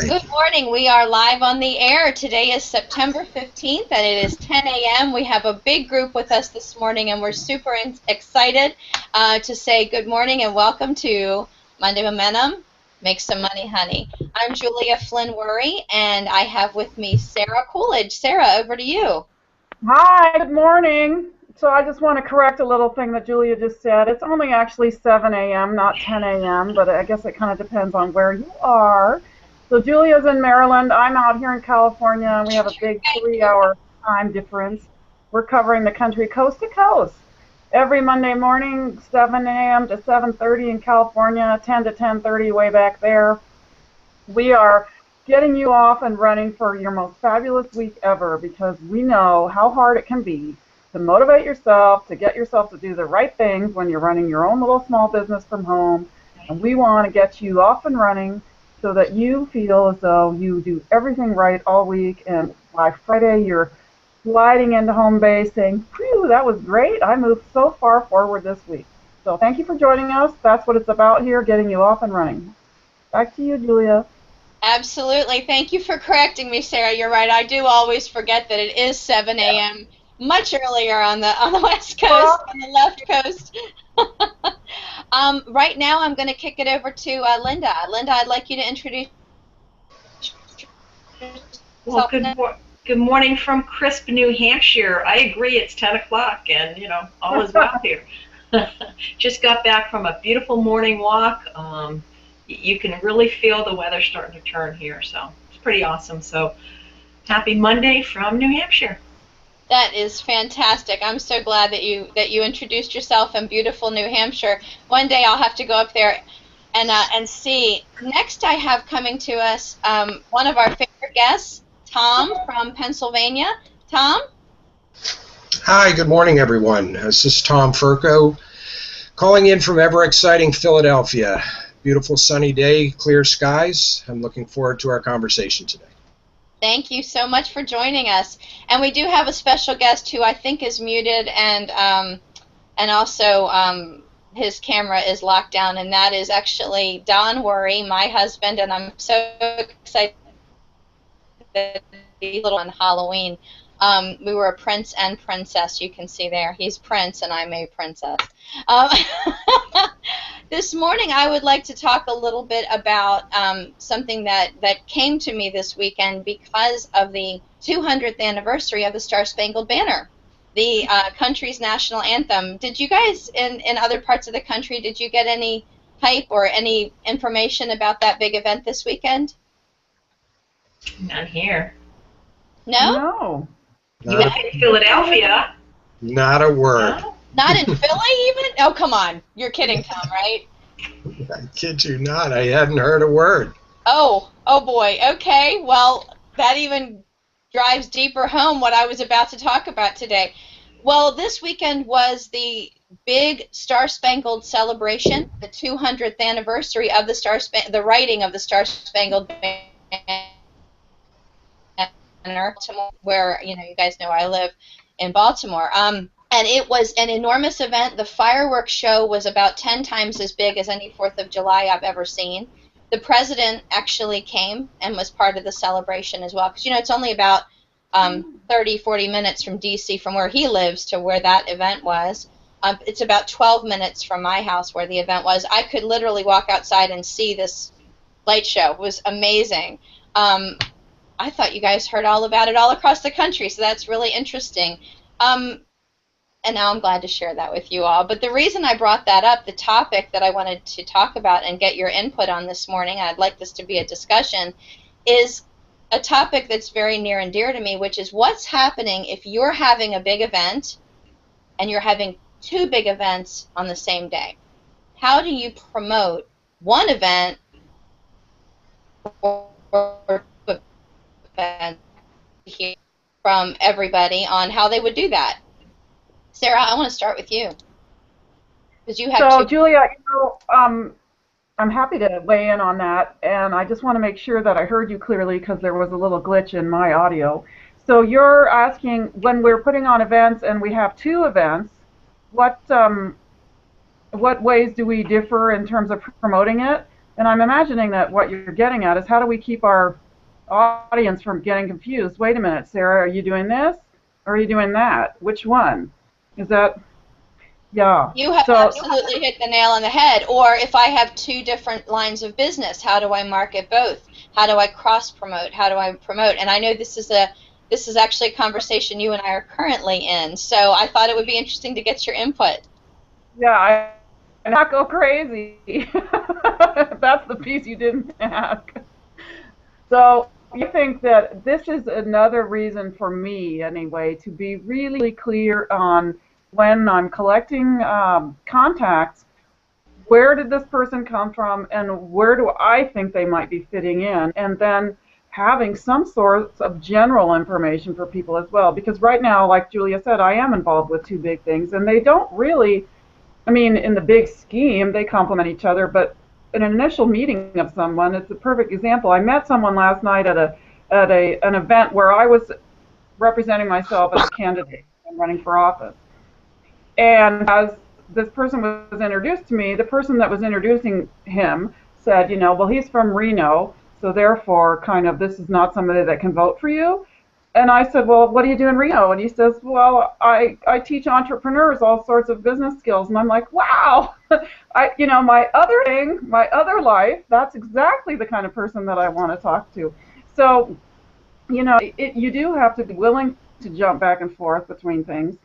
Good morning. We are live on the air. Today is September 15th, and it is 10 a.m. We have a big group with us this morning, and we're super excited to say good morning and welcome to Monday Momentum, Make Some Money, Honey. I'm Julia Flynn Werre, and I have with me Sarah Coolidge. Sarah, over to you. Hi, good morning. So I just want to correct a little thing that Julia just said. It's only actually 7 a.m., not 10 a.m., but I guess it kind of depends on where you are. So Julia's in Maryland. I'm out here in California, and we have a big 3-hour time difference. We're covering the country coast to coast. Every Monday morning, 7 a.m. to 7:30 in California, 10 to 10:30 way back there. We are getting you off and running for your most fabulous week ever because we know how hard it can be to motivate yourself, to get yourself to do the right things when you're running your own little small business from home. And we want to get you off and running so that you feel as though you do everything right all week, and by Friday you're sliding into home base saying, "Phew, that was great. I moved so far forward this week." So thank you for joining us. That's what it's about here, getting you off and running. Back to you, Julia. Absolutely. Thank you for correcting me, Sarah. You're right. I do always forget that it is 7 a.m. much earlier on the West Coast, on the left coast. Right now, I'm going to kick it over to Linda. Linda, I'd like you to introduce yourself. Well, good morning from crisp New Hampshire. I agree, it's 10 o'clock, and, you know, all is well here. Just got back from a beautiful morning walk. You can really feel the weather starting to turn here, so it's pretty awesome. So happy Monday from New Hampshire. That is fantastic. I'm so glad that you introduced yourself in beautiful New Hampshire. One day I'll have to go up there and see. Next I have coming to us one of our favorite guests, Tom from Pennsylvania. Tom? Hi, good morning, everyone. This is Tom Furco, calling in from ever-exciting Philadelphia. Beautiful sunny day, clear skies. I'm looking forward to our conversation today. Thank you so much for joining us. And we do have a special guest who I think is muted, and also his camera is locked down, and that is actually Don Werre, my husband, and I'm so excited that he's little on Halloween. We were a prince and princess, you can see there. He's prince and I'm a princess. This morning I would like to talk a little bit about something that came to me this weekend because of the 200th anniversary of the Star-Spangled Banner, the country's national anthem. Did you guys in other parts of the country, did you get any hype or any information about that big event this weekend? Not here. No? No. You went in Philadelphia. Not a word. No? Not in Philly even? Oh, come on. You're kidding, Tom, right? I kid you not. I hadn't heard a word. Oh boy. Okay. Well, that even drives deeper home what I was about to talk about today. Well, this weekend was the big Star-Spangled celebration, the 200th anniversary of the writing of the Star-Spangled Banner, where you guys know I live in Baltimore. And it was an enormous event. The fireworks show was about 10 times as big as any 4th of July I've ever seen. The president actually came and was part of the celebration as well, because it's only about 30, 40 minutes from D.C. from where he lives to where that event was. It's about 12 minutes from my house where the event was. I could literally walk outside and see this light show. It was amazing. I thought you guys heard all about it all across the country, so that's really interesting. And now I'm glad to share that with you all. But the reason I brought that up, the topic that I wanted to talk about and get your input on this morning, I'd like this to be a discussion, is a topic that's very near and dear to me, which is what's happening if you're having a big event and you're having 2 big events on the same day. How do you promote one event or hear from everybody on how they would do that? Sarah, I want to start with you. Because you have So, Julia, I'm happy to weigh in on that, and I just want to make sure that I heard you clearly because there was a little glitch in my audio. So you're asking, when we're putting on events and we have 2 events, what ways do we differ in terms of promoting it? And I'm imagining that what you're getting at is how do we keep our audience from getting confused? Wait a minute, Sarah, are you doing this or are you doing that? Which one? Is that, yeah. You have absolutely hit the nail on the head. Or if I have two different lines of business, how do I market both? How do I cross promote? How do I promote? And I know this is actually a conversation you and I are currently in. So I thought it would be interesting to get your input. Yeah, I not go crazy. That's the piece you didn't ask. So I think that this is another reason for me, anyway, to be really clear on when I'm collecting contacts, where did this person come from and where do I think they might be fitting in, and then having some sorts of general information for people as well. Because right now, like Julia said, I am involved with two big things, and they don't really, I mean, in the big scheme, they complement each other, but in an initial meeting of someone, it's a perfect example. I met someone last night at an event where I was representing myself as a candidate and running for office. And as this person was introduced to me, the person that was introducing him said, you know, well, he's from Reno, so therefore, kind of, this is not somebody that can vote for you. And I said, well, what do you do in Reno? And he says, well, I teach entrepreneurs all sorts of business skills. And I'm like, wow, you know, my other thing, my other life, that's exactly the kind of person that I want to talk to. So, you know, you do have to be willing to jump back and forth between things.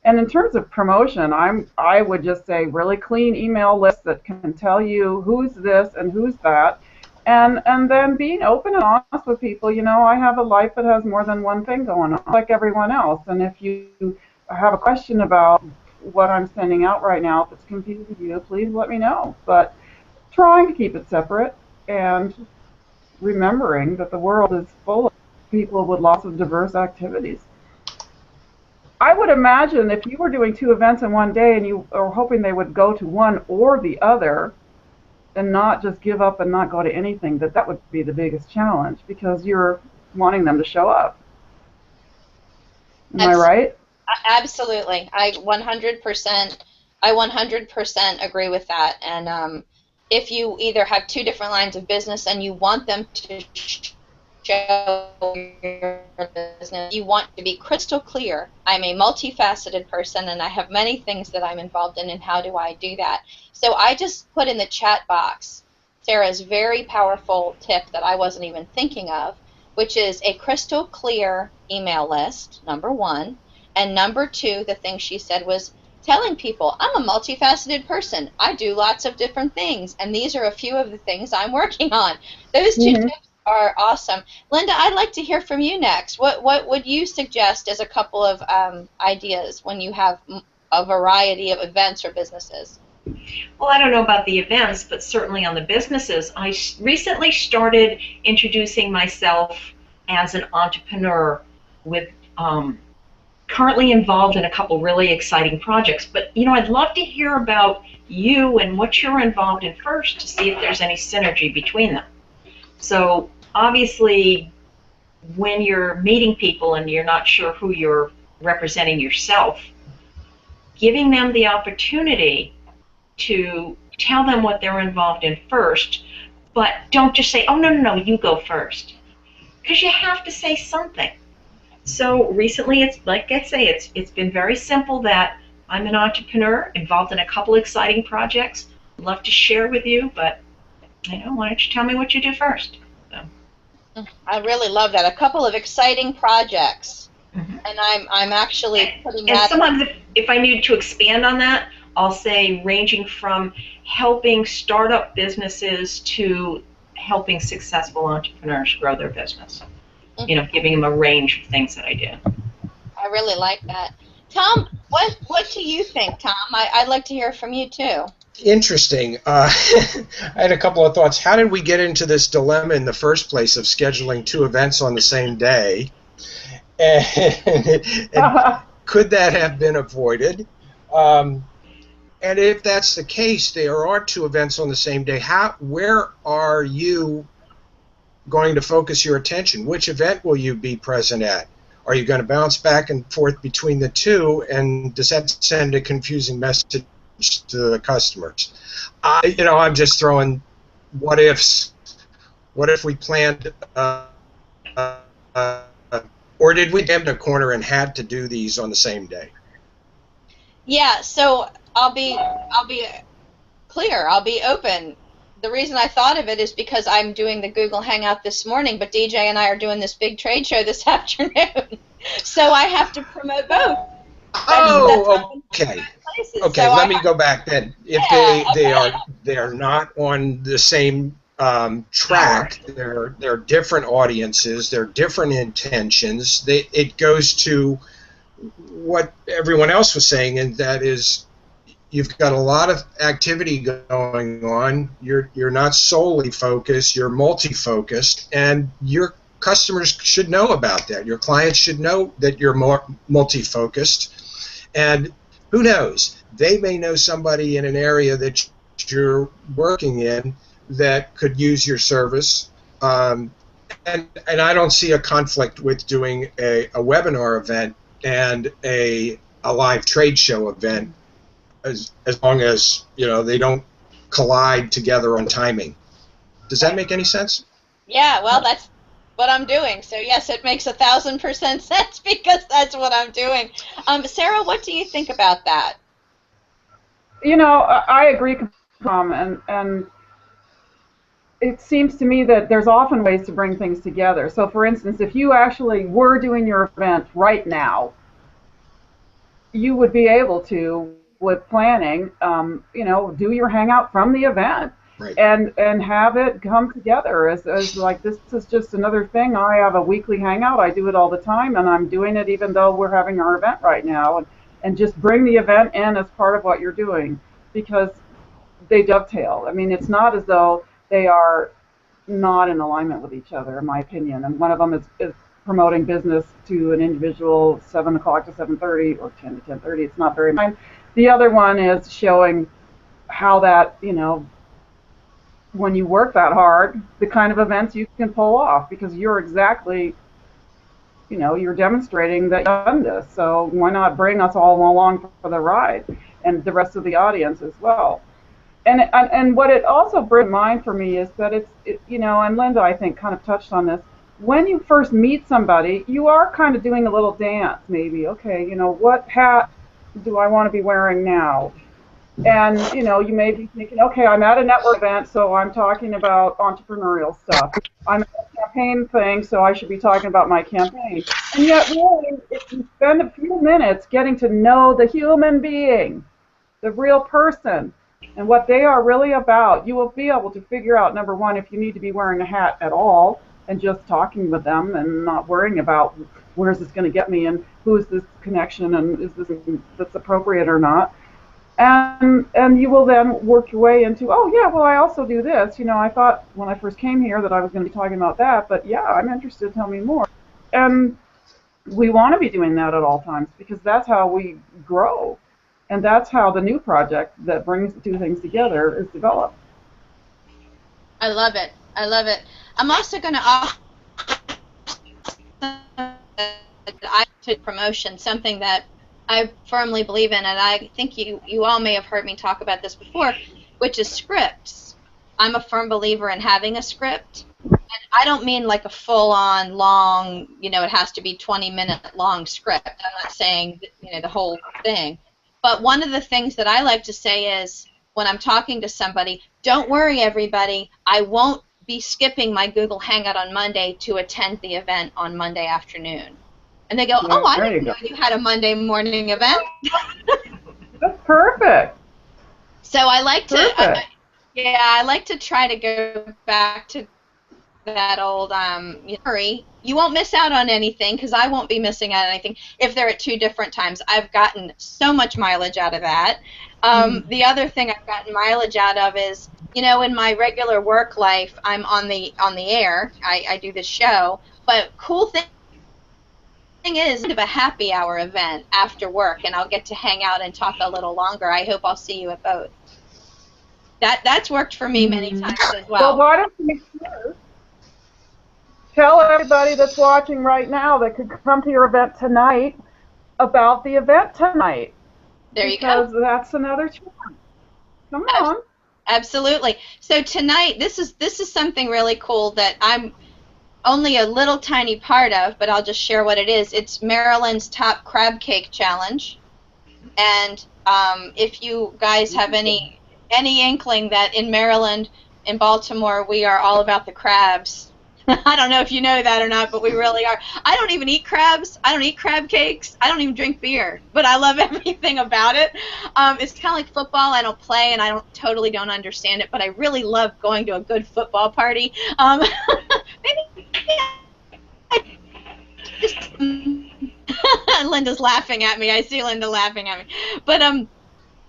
And in terms of promotion, I would just say really clean email list that can tell you who's this and who's that. And then being open and honest with people. You know, I have a life that has more than one thing going on, like everyone else. And if you have a question about what I'm sending out right now, if it's confusing you, please let me know. But trying to keep it separate and remembering that the world is full of people with lots of diverse activities. I would imagine if you were doing two events in one day and you were hoping they would go to one or the other, and not just give up and not go to anything, that would be the biggest challenge because you're wanting them to show up. Am I right? Absolutely. I 100% agree with that. And if you either have two different lines of business and you want them to show your business, you want to be crystal clear. I'm a multifaceted person and I have many things that I'm involved in, and how do I do that? So I just put in the chat box Sarah's very powerful tip that I wasn't even thinking of, which is a crystal clear email list, number one. And number two, the thing she said was telling people, I'm a multifaceted person. I do lots of different things, and these are a few of the things I'm working on. Those two tips are awesome. Linda, I'd like to hear from you next. What would you suggest as a couple of ideas when you have a variety of events or businesses? Well, I don't know about the events, but certainly on the businesses. I recently started introducing myself as an entrepreneur with currently involved in a couple really exciting projects. But, you know, I'd love to hear about you and what you're involved in first to see if there's any synergy between them. So obviously, when you're meeting people and you're not sure who you're representing yourself, giving them the opportunity to tell them what they're involved in first, but don't just say, oh, no, you go first. Because you have to say something. So recently, it's like I say, it's been very simple that I'm an entrepreneur involved in a couple exciting projects. I'd love to share with you, but you know, why don't you tell me what you do first? So. I really love that. A couple of exciting projects, and I'm actually putting that. And sometimes, if I need to expand on that, I'll say ranging from helping startup businesses to helping successful entrepreneurs grow their business. You know, giving them a range of things that I do. I really like that. Tom, what do you think, Tom? I'd like to hear from you, too. Interesting. I had a couple of thoughts. How did we get into this dilemma in the first place of scheduling two events on the same day? And could that have been avoided? And if that's the case, there are two events on the same day. Where are you going to focus your attention? Which event will you be present at? Are you going to bounce back and forth between the two, and does that send a confusing message to the customers? I'm just throwing what if we planned, or did we get in a corner and had to do these on the same day? Yeah, so I'll be clear. I'll be open. The reason I thought of it is because I'm doing the Google Hangout this morning, but DJ and I are doing this big trade show this afternoon. So I have to promote both. Oh, okay. Okay, So let me go back then. If they are not on the same track, they're different audiences, they're different intentions. It goes to what everyone else was saying, and that is, you've got a lot of activity going on. You're not solely focused. You're multi-focused, and your customers should know about that. Your clients should know that you're more multi-focused. And who knows? They may know somebody in an area that you're working in that could use your service. And I don't see a conflict with doing a webinar event and a live trade show event, as long as they don't collide together on timing. Does that make any sense? Yeah, well, that's what I'm doing. So yes, it makes 1,000% sense because that's what I'm doing. Sarah, what do you think about that? I agree, Tom, and it seems to me that there's often ways to bring things together. So, for instance, if you actually were doing your event right now, you would be able to, with planning, do your hangout from the event. Right. And have it come together as like, this is just another thing. I have a weekly hangout. I do it all the time, and I'm doing it even though we're having our event right now. And just bring the event in as part of what you're doing, because they dovetail. I mean, it's not as though they are not in alignment with each other, in my opinion. And one of them is promoting business to an individual 7 o'clock to 7:30 or 10 to 10:30. It's not very much. The other one is showing how that, when you work that hard, the kind of events you can pull off, because you're exactly, you're demonstrating that you've done this. So why not bring us all along for the ride, and the rest of the audience as well. And what it also brings to mind for me is that and Linda, I think, kind of touched on this. When you first meet somebody, you are kind of doing a little dance, maybe. Okay, what hat do I want to be wearing now? And, you may be thinking, okay, I'm at a network event, so I'm talking about entrepreneurial stuff. I'm at a campaign thing, so I should be talking about my campaign. And yet, really, if you spend a few minutes getting to know the human being, the real person, and what they are really about, you will be able to figure out, number one, if you need to be wearing a hat at all, and just talking with them and not worrying about where's this going to get me and who is this connection and is this that's appropriate or not. And you will then work your way into, oh yeah, well, I also do this. I thought when I first came here that I was going to be talking about that, but yeah, I'm interested. Tell me more. And we want to be doing that at all times, because that's how we grow, and that's how the new project that brings the two things together is developed. I love it. I love it. I'm also going to offer promotion, something that I firmly believe in, and I think you all may have heard me talk about this before, which is scripts. I'm a firm believer in having a script, and I don't mean like a full-on long, it has to be 20-minute long script. I'm not saying, the whole thing. But one of the things that I like to say is, when I'm talking to somebody, don't worry, everybody, I won't be skipping my Google Hangout on Monday to attend the event on Monday afternoon. And they go, oh, I didn't know you had a Monday morning event. That's perfect. So I like to, I like to try to go back to that old, hurry. You won't miss out on anything, because I won't be missing out on anything if they're at 2 different times. I've gotten so much mileage out of that. The other thing I've gotten mileage out of is, in my regular work life, I'm on the air. I do this show. But cool thing is, a happy hour event after work, and I'll get to hang out and talk a little longer. I hope I'll see you at both. That's worked for me many times as well. Well, why don't you tell everybody that's watching right now that could come to your event tonight about the event tonight? There you go. Because that's another chance. Come on. Absolutely. So tonight, this is something really cool that I'm only a little tiny part of, but I'll just share what it is. It's Maryland's Top Crab Cake Challenge, and if you guys have any inkling that in Maryland, in Baltimore, we are all about the crabs. I don't know if you know that or not, but we really are. I don't even eat crabs. I don't eat crab cakes. I don't even drink beer, but I love everything about it. It's kind of like football. I don't play, and I totally don't understand it, but I really love going to a good football party. Maybe Linda's laughing at me. I see Linda laughing at me. But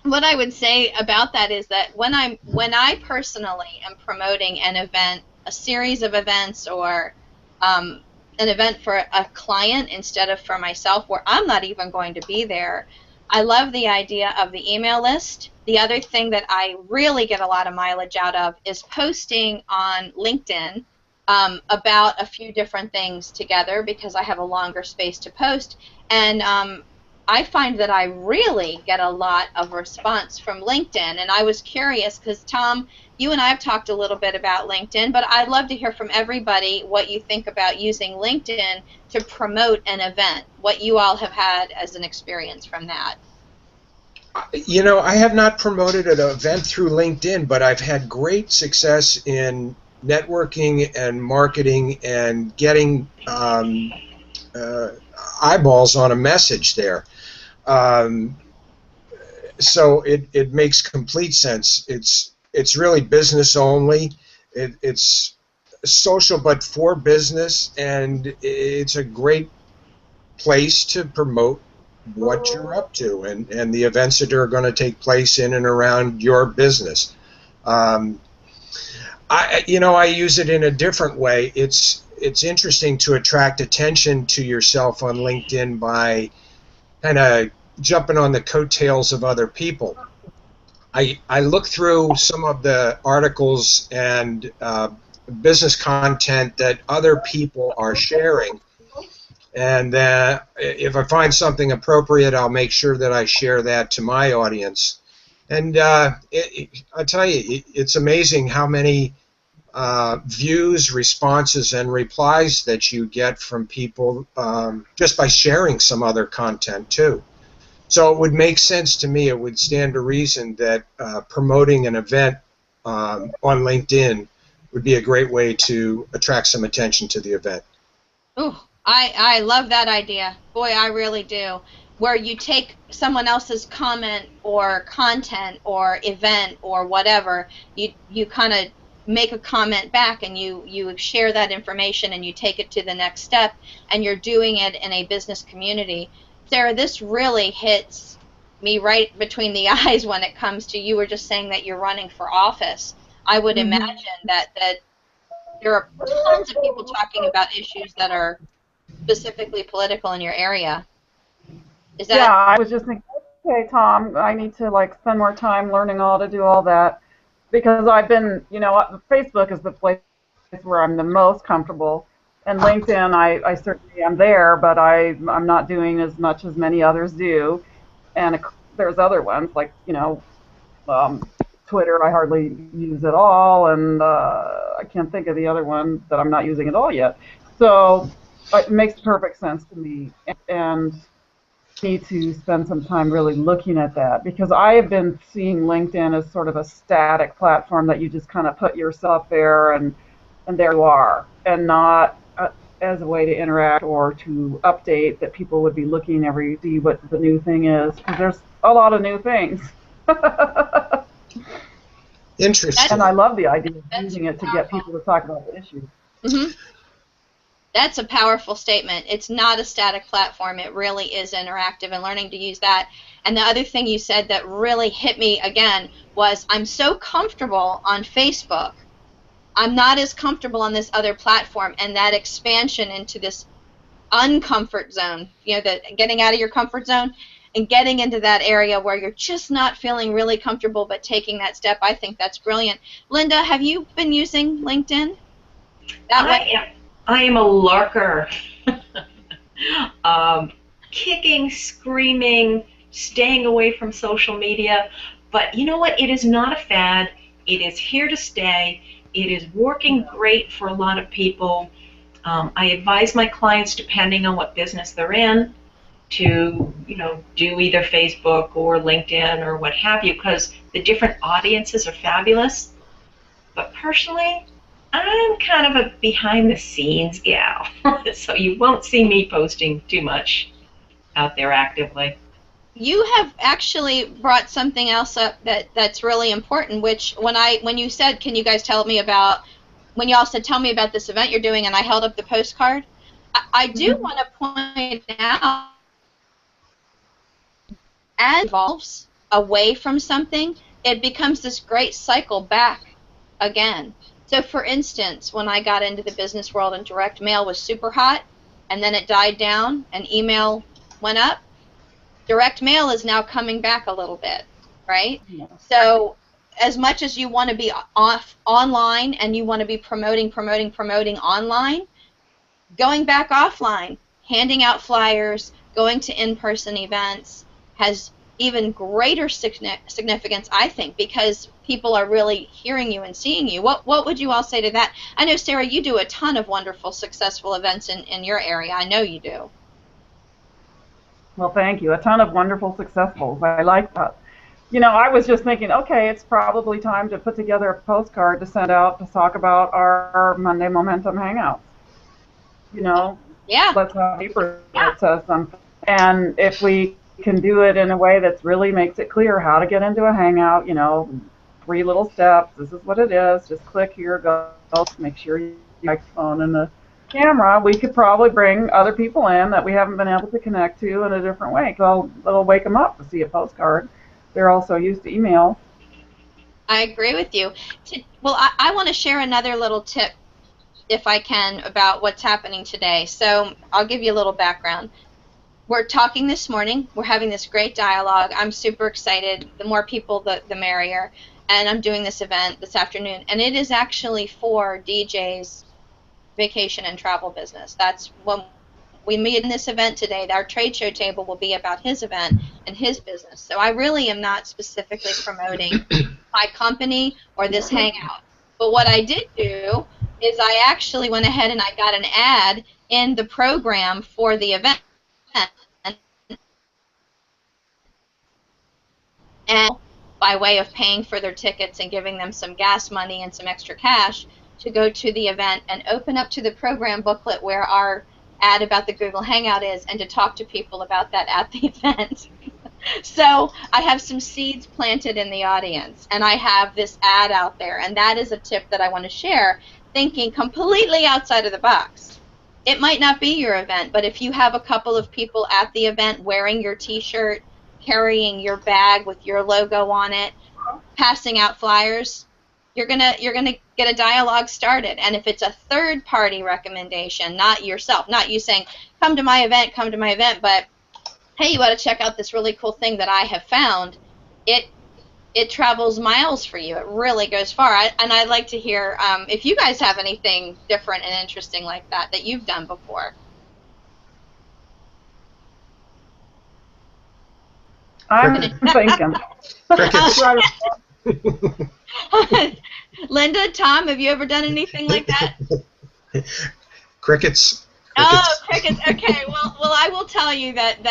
what I would say about that is that when I personally am promoting an event, a series of events, or an event for a client instead of for myself, where I'm not even going to be there, I love the idea of the email list. The other thing that I really get a lot of mileage out of is posting on LinkedIn about a few different things together, because I have a longer space to post. And I find that I really get a lot of response from LinkedIn. And I was curious because, Tom, you and I have talked a little bit about LinkedIn, but I'd love to hear from everybody what you think about using LinkedIn to promote an event, what you all have had as an experience from that. You know, I have not promoted an event through LinkedIn, but I've had great success in networking and marketing and getting eyeballs on a message there. So it makes complete sense. It's really business only. It's social but for business, and it's a great place to promote what you're up to and the events that are going to take place in and around your business. I use it in a different way. It's interesting to attract attention to yourself on LinkedIn by kind of jumping on the coattails of other people. I look through some of the articles and business content that other people are sharing, and if I find something appropriate, I'll make sure that I share that to my audience. And I tell you, it's amazing how many views, responses, and replies that you get from people just by sharing some other content too. So it would make sense to me, it would stand to reason that promoting an event on LinkedIn would be a great way to attract some attention to the event. Ooh, I love that idea. Boy, I really do. Where you take someone else's comment or content or event or whatever, you kind of make a comment back, and you share that information, and you take it to the next step, and you're doing it in a business community. Sarah, this really hits me right between the eyes when it comes to, you were just saying that you're running for office. I would imagine that there are tons of people talking about issues that are specifically political in your area. Is that? Yeah, I was just thinking, okay, Tom, I need to spend more time learning how to do all that, because I've been, Facebook is the place where I'm the most comfortable. And LinkedIn, I certainly am there, but I'm not doing as much as many others do. And there's other ones like, Twitter I hardly use at all, and I can't think of the other one that I'm not using at all yet. So it makes perfect sense to me, and need to spend some time really looking at that, because I have been seeing LinkedIn as sort of a static platform that you just kind of put yourself there and there you are, and not as a way to interact or to update that people would be looking every see what the new thing is, because there's a lot of new things. Interesting. And I love the idea of using it to get people to talk about the issues. Mm-hmm. That's a powerful statement. It's not a static platform. It really is interactive, and learning to use that. And the other thing you said that really hit me again was, I'm so comfortable on Facebook. I'm not as comfortable on this other platform, and that expansion into this uncomfort zone, getting out of your comfort zone and getting into that area where you're just not feeling really comfortable but taking that step, I think that's brilliant. Linda, have you been using LinkedIn? I am a lurker. Kicking, screaming, staying away from social media. But you know what? It is not a fad. It is here to stay. It is working great for a lot of people. I advise my clients, depending on what business they're in, to do either Facebook or LinkedIn or what have you, because the different audiences are fabulous. But personally, I'm kind of a behind-the-scenes gal, so you won't see me posting too much out there actively. You have actually brought something else up that's really important, which when you said, can you guys tell me about, when you all said, tell me about this event you're doing, and I held up the postcard, I do want to point out, as it evolves away from something, it becomes this great cycle back again. So for instance, when I got into the business world and direct mail was super hot, and then it died down and email went up, direct mail is now coming back a little bit, right? Yeah. So as much as you want to be online and you want to be promoting online, going back offline, handing out flyers, going to in-person events has even greater significance, I think, because people are really hearing you and seeing you. What would you all say to that? I know, Sarah, you do a ton of wonderful, successful events in your area. I know you do. Well, thank you. A ton of wonderful successfuls. I like that. I was just thinking, okay, it's probably time to put together a postcard to send out to talk about our Monday Momentum Hangouts. Yeah. Let's have paper that says something. And if we can do it in a way that really makes it clear how to get into a Hangout, 3 little steps. This is what it is. Just click here, go. Make sure you use the microphone and the camera. We could probably bring other people in that we haven't been able to connect to in a different way. So it'll wake them up to see a postcard. They're also used to email. I agree with you. Well, I want to share another little tip, if I can, about what's happening today. So I'll give you a little background. We're talking this morning. We're having this great dialogue. I'm super excited. The more people, the merrier. And I'm doing this event this afternoon. And it is actually for DJ's vacation and travel business. That's when we meet in this event today. Our trade show table will be about his event and his business. So I really am not specifically promoting my company or this hangout. But what I did do is I actually went ahead and I got an ad in the program for the event. And by way of paying for their tickets and giving them some gas money and some extra cash to go to the event and open up to the program booklet where our ad about the Google Hangout is, and to talk to people about that at the event. So I have some seeds planted in the audience, and I have this ad out there, and that is a tip that I want to share, thinking completely outside of the box. It might not be your event, but if you have a couple of people at the event wearing your t-shirt, carrying your bag with your logo on it, passing out flyers, you're gonna get a dialogue started. And if it's a third-party recommendation, not yourself, not you saying, come to my event, but hey, you ought to check out this really cool thing that I have found, it travels miles for you. It really goes far. And I'd like to hear if you guys have anything different and interesting like that you've done before. I'm thinking. Linda, Tom, have you ever done anything like that? Crickets. Oh, crickets. Okay. Well, I will tell you that. Go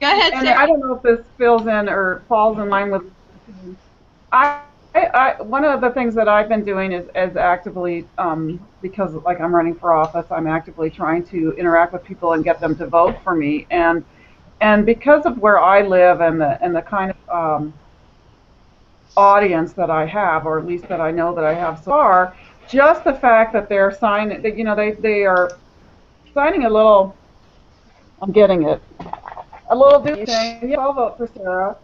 ahead, Sarah. I don't know if this fills in or falls in line with. One of the things that I've been doing is actively, because like I'm running for office, I'm actively trying to interact with people and get them to vote for me. And because of where I live and the kind of audience that I have, or at least that I know that I have so far, just the fact that they're signing, they are signing a little, I'm getting it, a little dude saying, yeah, I'll vote for Sarah.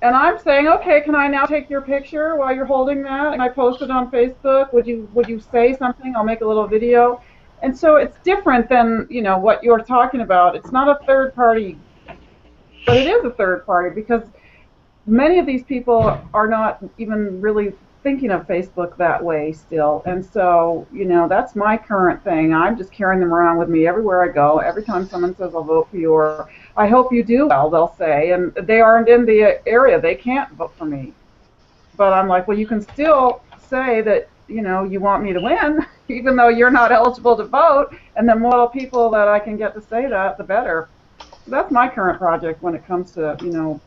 And I'm saying, okay, can I now take your picture while you're holding that? And I post it on Facebook. Would you say something? I'll make a little video. And so it's different than, what you're talking about. It's not a third party, but it is a third party because many of these people are not even really thinking of Facebook that way still. And so, that's my current thing. I'm just carrying them around with me everywhere I go. Every time someone says, I'll vote for you, or I hope you do well, they'll say, and they aren't in the area. They can't vote for me. But I'm like, well, you can still say that, you know, you want me to win, even though you're not eligible to vote. And the more people that I can get to say that, the better. So that's my current project when it comes to, you know,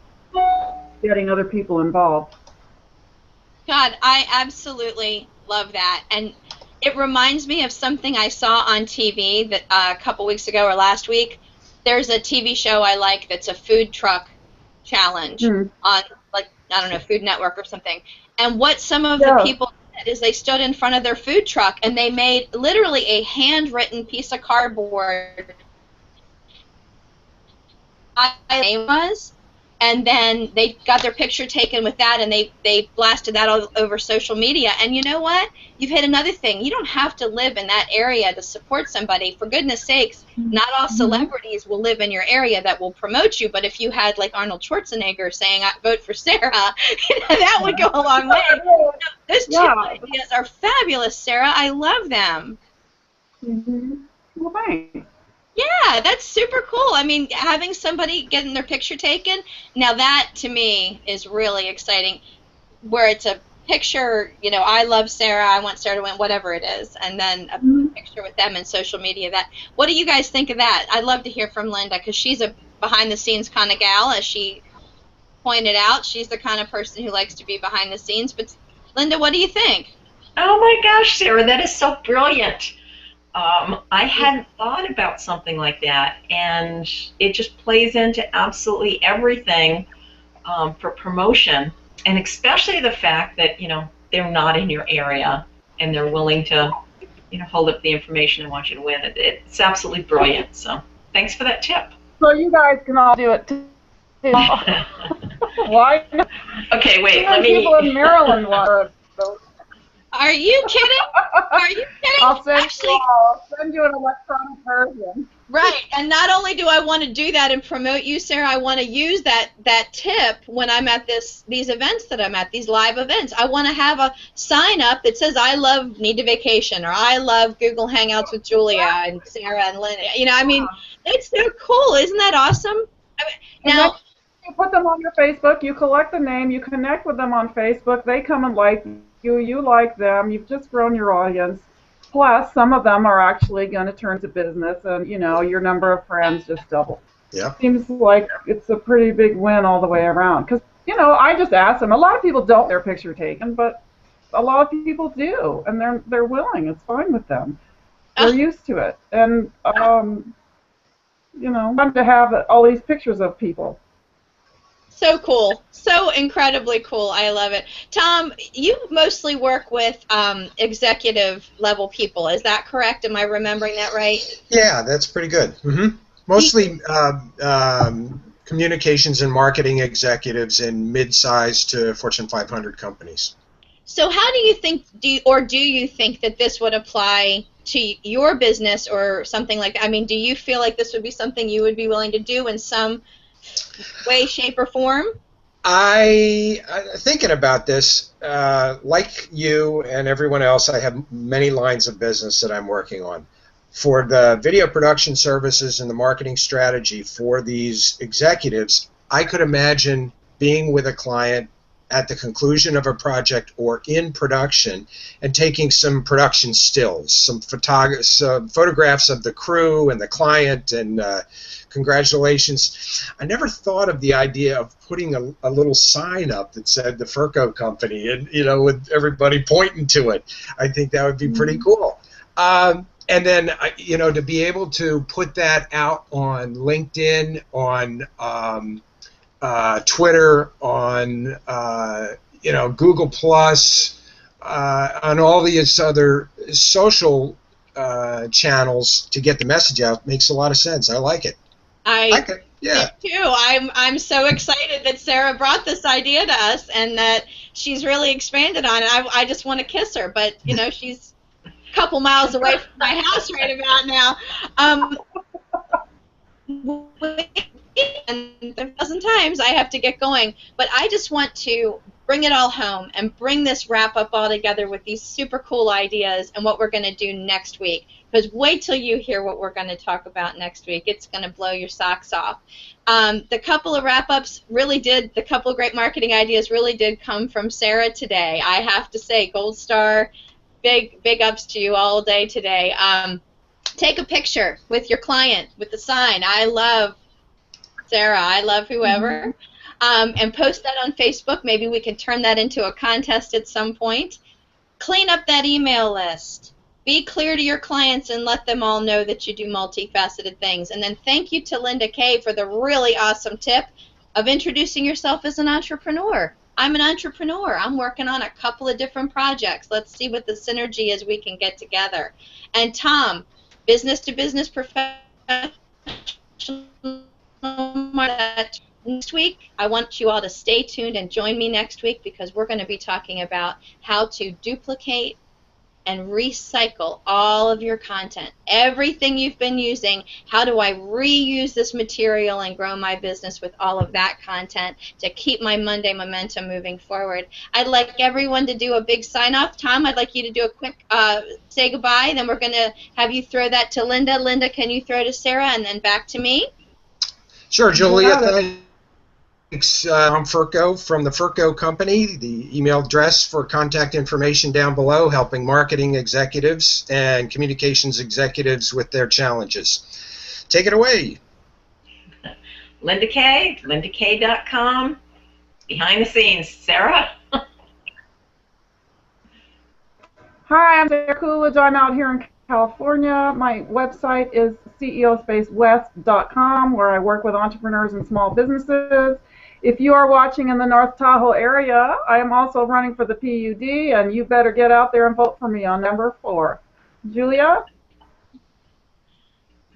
getting other people involved. God, I absolutely love that. And it reminds me of something I saw on TV that a couple weeks ago or last week. There's a TV show I like that's a food truck challenge on, like, I don't know, Food Network or something. And what some of the people did is they stood in front of their food truck and they made literally a handwritten piece of cardboard. My name was, and then they got their picture taken with that, and they blasted that all over social media. And you know what? You've hit another thing. You don't have to live in that area to support somebody. For goodness sakes, not all celebrities will live in your area that will promote you, but if you had, like, Arnold Schwarzenegger saying, I vote for Sarah, you know, that would go a long way. Those two ideas are fabulous, Sarah. I love them. Well, thanks. Yeah, that's super cool. I mean, having somebody getting their picture taken, now that to me is really exciting, where it's a picture, you know, I love Sarah, I want Sarah to win, whatever it is, and then a picture with them in social media. That, what do you guys think of that? I'd love to hear from Linda, because she's a behind-the-scenes kind of gal, as she pointed out. She's the kind of person who likes to be behind the scenes. But Linda, what do you think? Oh my gosh, Sarah, that is so brilliant. I hadn't thought about something like that, and it just plays into absolutely everything for promotion, and especially the fact that, you know, they're not in your area and they're willing to, you know, hold up the information and want you to win. It's absolutely brilliant. So thanks for that tip. So you guys can all do it too. Why? Okay, wait. Let me. People in Maryland want to. Are you kidding? Are you kidding? I'll send you an electronic version. Right, and not only do I want to do that and promote you, Sarah, I want to use that tip when I'm at these events that I'm at, these live events. I want to have a sign up that says, I love Need to Vacation, or I love Google Hangouts with Julia and Sarah and Lynn. You know, I mean, it's so cool. Isn't that awesome? I mean, now, you put them on your Facebook, you collect the name, you connect with them on Facebook, they come and like you, you like them, you've just grown your audience. Plus, some of them are actually going to turn to business, and, you know, your number of friends just double. Yeah. Seems like it's a pretty big win all the way around. Because, you know, I just asked them. A lot of people don't get their picture taken, but a lot of people do, and they're willing. It's fine with them. They're used to it. And, you know, fun to have all these pictures of people. so cool. So incredibly cool. I love it. Tom, you mostly work with executive level people. Is that correct? Am I remembering that right? Yeah, that's pretty good. Mostly communications and marketing executives in mid-sized to Fortune 500 companies. So how do you think, do you think that this would apply to your business or something like that? I mean, do you feel like this would be something you would be willing to do in some way, shape, or form? Thinking about this, like you and everyone else, I have many lines of business that I'm working on. For the video production services and the marketing strategy for these executives, I could imagine being with a client at the conclusion of a project or in production and taking some production stills, some photographs of the crew and the client, and congratulations. I never thought of the idea of putting a little sign up that said the Furco Company, and with everybody pointing to it. I think that would be pretty cool. And then, to be able to put that out on LinkedIn, on Twitter, on Google Plus, on all these other social channels to get the message out makes a lot of sense. I like it. I like it. Yeah. Me too. I'm so excited that Sarah brought this idea to us and that she's really expanded on it. I just want to kiss her, but she's a couple miles away from my house right about now. And 1,000 times I have to get going, but I just want to bring it all home and bring this wrap up all together with these super cool ideas and what we're going to do next week. Because wait till you hear what we're going to talk about next week. It's going to blow your socks off. The couple of wrap-ups really did, the couple of great marketing ideas really did come from Sarah today. I have to say, gold star, big ups to you all day today. Take a picture with your client with the sign, I love Sarah, I love whoever, and post that on Facebook. Maybe we can turn that into a contest at some point. Clean up that email list. Be clear to your clients and let them all know that you do multifaceted things. And then thank you to Linda Kaye for the really awesome tip of introducing yourself as an entrepreneur. I'm an entrepreneur. I'm working on a couple of different projects. Let's see what the synergy is we can get together. And Tom, business-to-business professional, next week, I want you all to stay tuned and join me next week because we're going to be talking about how to duplicate and recycle all of your content. Everything you've been using, how do I reuse this material and grow my business with all of that content to keep my Monday momentum moving forward. I'd like everyone to do a big sign-off. Tom, I'd like you to do a quick say goodbye, then we're going to have you throw that to Linda. Linda, can you throw to Sarah, and then back to me? Sure, Julia. Thanks, I'm Furco from the Furco Company. The email address for contact information down below, helping marketing executives and communications executives with their challenges. Take it away. Linda Kaye, lindakaye.com. Behind the scenes, Sarah. Hi, I'm Sarahcoolidge. I'm out here in California. My website is ceospacewest.com, where I work with entrepreneurs and small businesses. If you are watching in the North Tahoe area, I am also running for the PUD, and you better get out there and vote for me on number 4. Julia?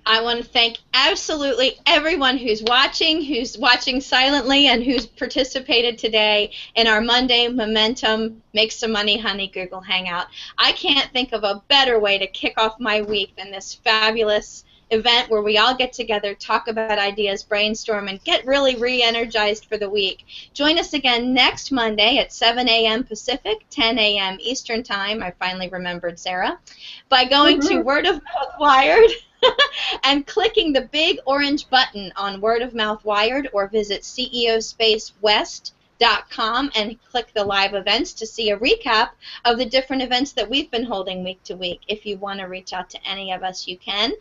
I want to thank absolutely everyone who's watching silently, and who's participated today in our Monday Momentum Make Some Money Honey Google Hangout. I can't think of a better way to kick off my week than this fabulous event where we all get together, talk about ideas, brainstorm, and get really re-energized for the week. Join us again next Monday at 7 a.m. Pacific, 10 a.m. Eastern Time. I finally remembered, Sarah. By going to Word of Mouth Wired and clicking the big orange button on Word of Mouth Wired, or visit ceospacewest.com and click the live events to see a recap of the different events that we've been holding week to week. If you want to reach out to any of us, you can.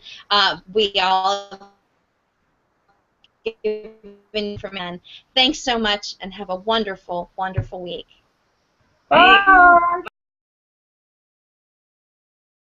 We all give information. Thanks so much, and have a wonderful, wonderful week. Bye.